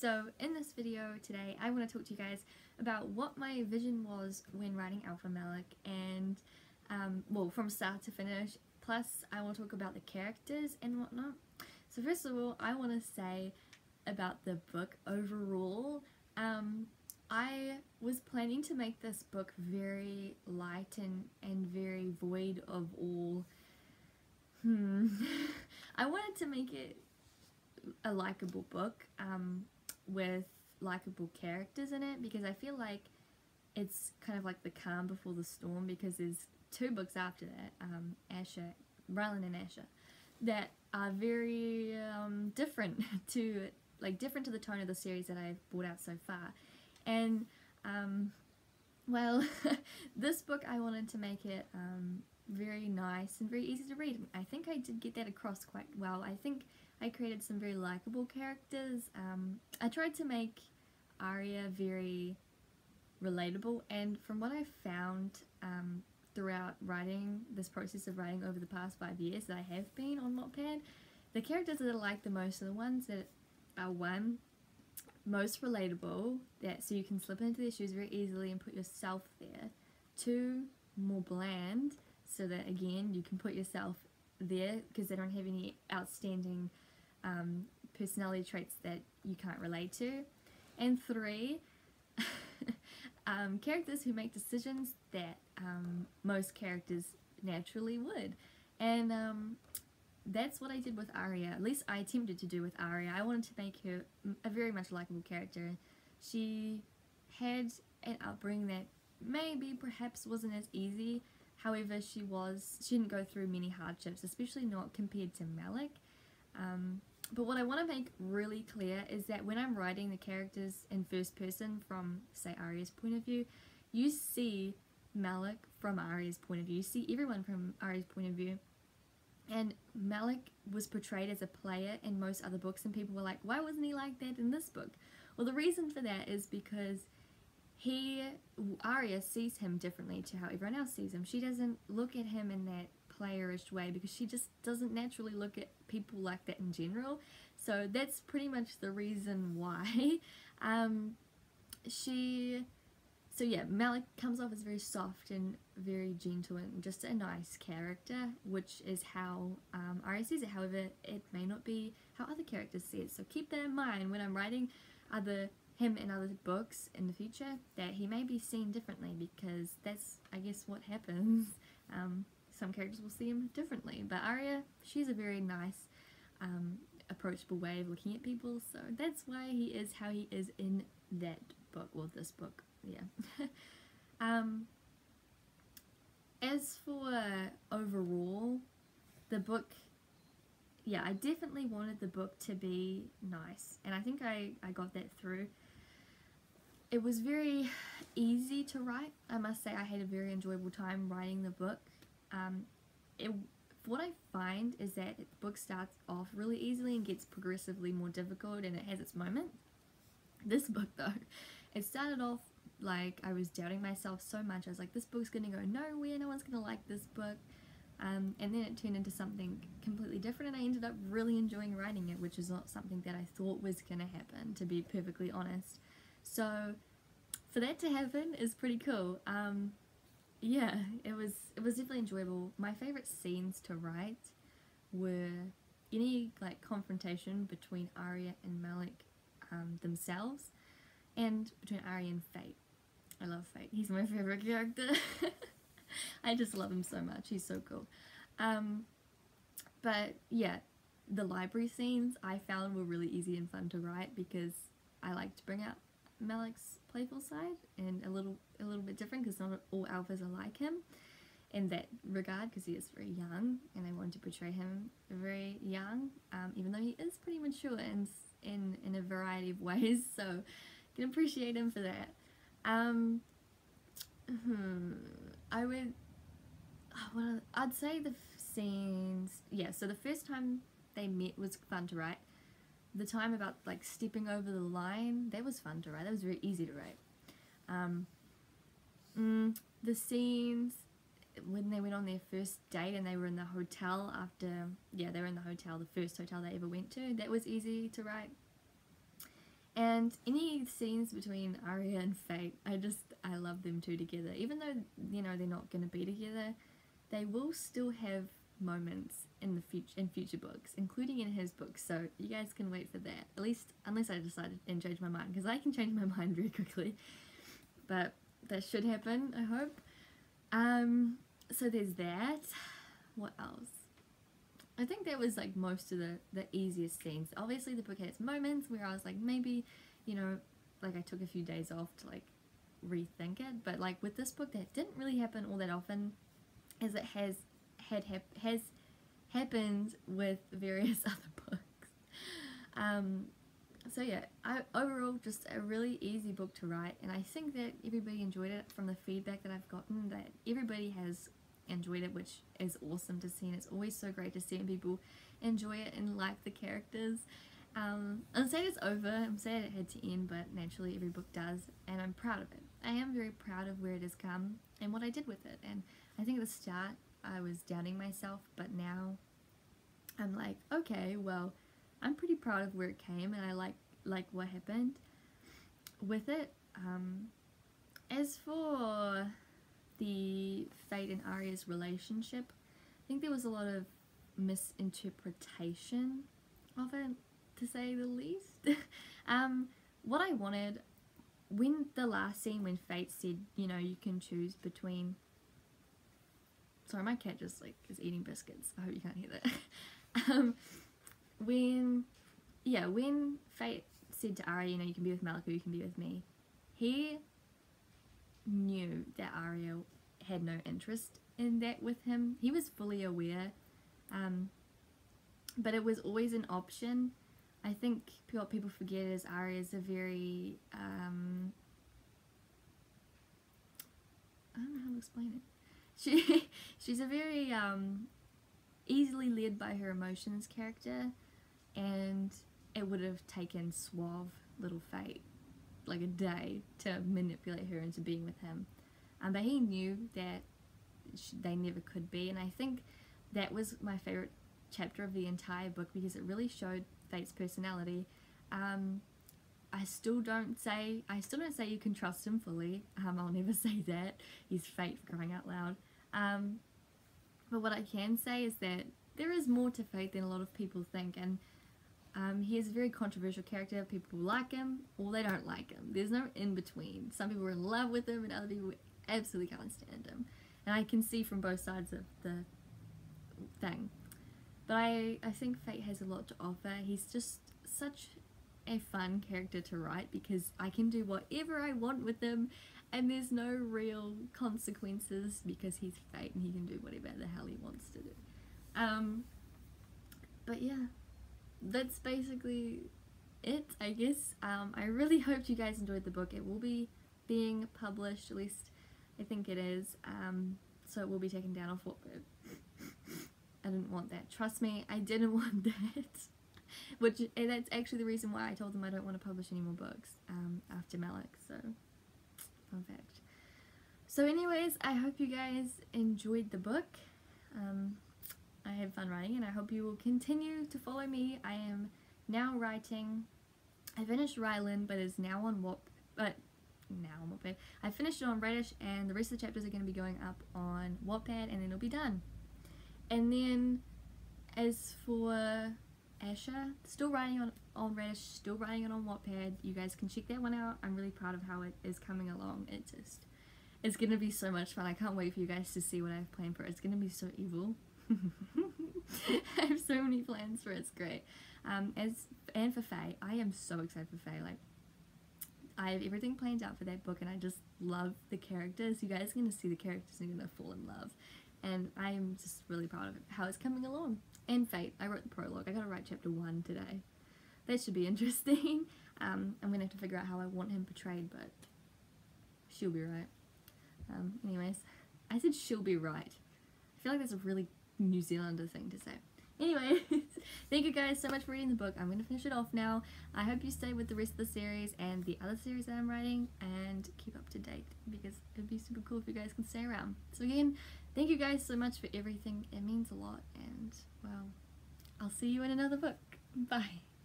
So in this video today I want to talk to you guys about what my vision was when writing Alpha Malik and well, from start to finish, plus I want to talk about the characters and whatnot. So first of all, I want to say about the book overall. I was planning to make this book very light and very void of all I wanted to make it a likable book with likable characters in it, because I feel like it's kind of like the calm before the storm, because there's two books after that, Rylan and Asher, that are very different to the tone of the series that I've brought out so far. And well, this book I wanted to make it very nice and very easy to read. I think I did get that across quite well. I think I created some very likable characters. I tried to make Arya very relatable, and from what I found throughout writing, this process of writing over the past 5 years that I have been on Wattpad, the characters that I like the most are the ones that are, one, most relatable, that so you can slip into their shoes very easily and put yourself there. Two, more bland, so that again you can put yourself there because they don't have any outstanding personality traits that you can't relate to. And three, characters who make decisions that most characters naturally would. And that's what I did with Arya. At least I attempted to do with Arya. I wanted to make her a very much likable character. She had an upbringing that perhaps wasn't as easy. However, she didn't go through many hardships, especially not compared to Malik. But what I want to make really clear is that when I'm writing the characters in first person from, say, Arya's point of view, you see Malik from Arya's point of view. You see everyone from Arya's point of view. And Malik was portrayed as a player in most other books, and people were like, why wasn't he like that in this book? Well, the reason for that is because Arya sees him differently to how everyone else sees him. She doesn't look at him in that playerish way because she just doesn't naturally look at people like that in general. So that's pretty much the reason why. So yeah, Malik comes off as very soft and very gentle and just a nice character, which is how Arya sees it. However, it may not be how other characters see it. So keep that in mind when I'm writing him in other books in the future, that he may be seen differently, because that's, I guess, what happens. Some characters will see him differently, but Arya, she's a very nice, approachable way of looking at people, so that's why he is how he is in that book, well, this book, yeah. As for overall, the book, yeah, I definitely wanted the book to be nice, and I think I got that through. It was very easy to write. I must say I had a very enjoyable time writing the book. What I find is that the book starts off really easily and gets progressively more difficult, and it has its moments. This book, though, it started off like I was doubting myself so much. I was like, this book's gonna go nowhere, no one's gonna like this book. And then it turned into something completely different, and I ended up really enjoying writing it, which is not something that I thought was gonna happen, to be perfectly honest. So for that to happen is pretty cool. Yeah, it was definitely enjoyable. My favorite scenes to write were any confrontation between Arya and Malik themselves, and between Arya and Fate. I love Fate. He's my favorite character. I just love him so much. He's so cool. But yeah, the library scenes I found were really easy and fun to write, because I like to bring out Malik's playful side, and a little bit different, because not all alphas are like him in that regard, because he is very young, and I wanted to portray him very young, even though he is pretty mature in a variety of ways, so I can appreciate him for that. I'd say the scenes, yeah, so the first time they met was fun to write. The time about stepping over the line, that was fun to write. That was very easy to write. The scenes when they went on their first date and they were in the hotel they were in the hotel, the first hotel they ever went to, that was easy to write. And And any scenes between Arya and Fate, I love them two together. Even though, you know, they're not going to be together, they will still have moments in future books, including in his books, so you guys can wait for that, at least unless I decide and change my mind, because I can change my mind very quickly, but that should happen, I hope. So there's that. What else? I think that was like most of the easiest scenes. Obviously the book has moments where I was like, maybe, you know, like I took a few days off to like rethink it, but like with this book that didn't really happen all that often, as it has happened with various other books. So yeah, overall just a really easy book to write, and I think that everybody enjoyed it. From the feedback that I've gotten, that everybody has enjoyed it, which is awesome to see, and it's always so great to see when people enjoy it and like the characters. I'm sad it's over, I'm sad it had to end, but naturally every book does, and I'm proud of it. I am very proud of where it has come and what I did with it, and I think at the start I was doubting myself, but now I'm like, okay, well, I'm pretty proud of where it came, and I like what happened with it. As for the Fate and Arya's relationship, I think there was a lot of misinterpretation of it, to say the least. What I wanted, when the last scene when Fate said, you know, you can choose between... Sorry, my cat just like is eating biscuits. I hope you can't hear that. When Fate said to Arya, you know, you can be with Malik or you can be with me, he knew that Arya had no interest in that with him. He was fully aware, but it was always an option. I think what people forget is Arya's a very, I don't know how to explain it. She's a very easily led by her emotions character, and it would have taken suave little Fate like a day to manipulate her into being with him, but he knew that they never could be, and I think that was my favorite chapter of the entire book, because it really showed Fate's personality. I still don't say you can trust him fully. I'll never say that. He's Fate, for crying out loud. But what I can say is that there is more to Fate than a lot of people think, and he is a very controversial character. People like him or they don't like him. There's no in between. Some people are in love with him and other people absolutely can't stand him, and I can see from both sides of the thing. But I think Fate has a lot to offer. He's just such a fun character to write, because I can do whatever I want with him and there's no real consequences, because he's Fate and he can do whatever the hell he wants to do. But yeah, that's basically it, I guess. I really hope you guys enjoyed the book. It will be being published, at least I think it is, so it will be taken down off Wattpad. I didn't want that. Trust me, I didn't want that. And that's actually the reason why I told them I don't want to publish any more books after Malik, so fun fact. So anyways, I hope you guys enjoyed the book. I had fun writing, and I hope you will continue to follow me. I am now writing, I finished Ryland, but it's now on Wattpad. I finished it on Reddish, and the rest of the chapters are going to be going up on Wattpad, and then it'll be done. And then as for Asher, still writing on Reddish, still writing it on Wattpad. You guys can check that one out. I'm really proud of how it is coming along. It's gonna be so much fun. I can't wait for you guys to see what I have planned for it. It's gonna be so evil. I have so many plans for it. It's great. And for Faye, I am so excited for Faye. Like, I have everything planned out for that book, and I just love the characters. You guys are gonna see the characters and you're gonna fall in love. And I am just really proud of how it's coming along. And Fate, I wrote the prologue. I gotta write chapter 1 today. That should be interesting. I'm gonna have to figure out how I want him portrayed, but she'll be right. Anyways, I said she'll be right. I feel like that's a really New Zealander thing to say. Anyways, thank you guys so much for reading the book. I'm gonna finish it off now. I hope you stay with the rest of the series and the other series that I'm writing, and keep up to date, because it'd be super cool if you guys can stay around. So again, thank you guys so much for everything. It means a lot, and well, I'll see you in another book. Bye.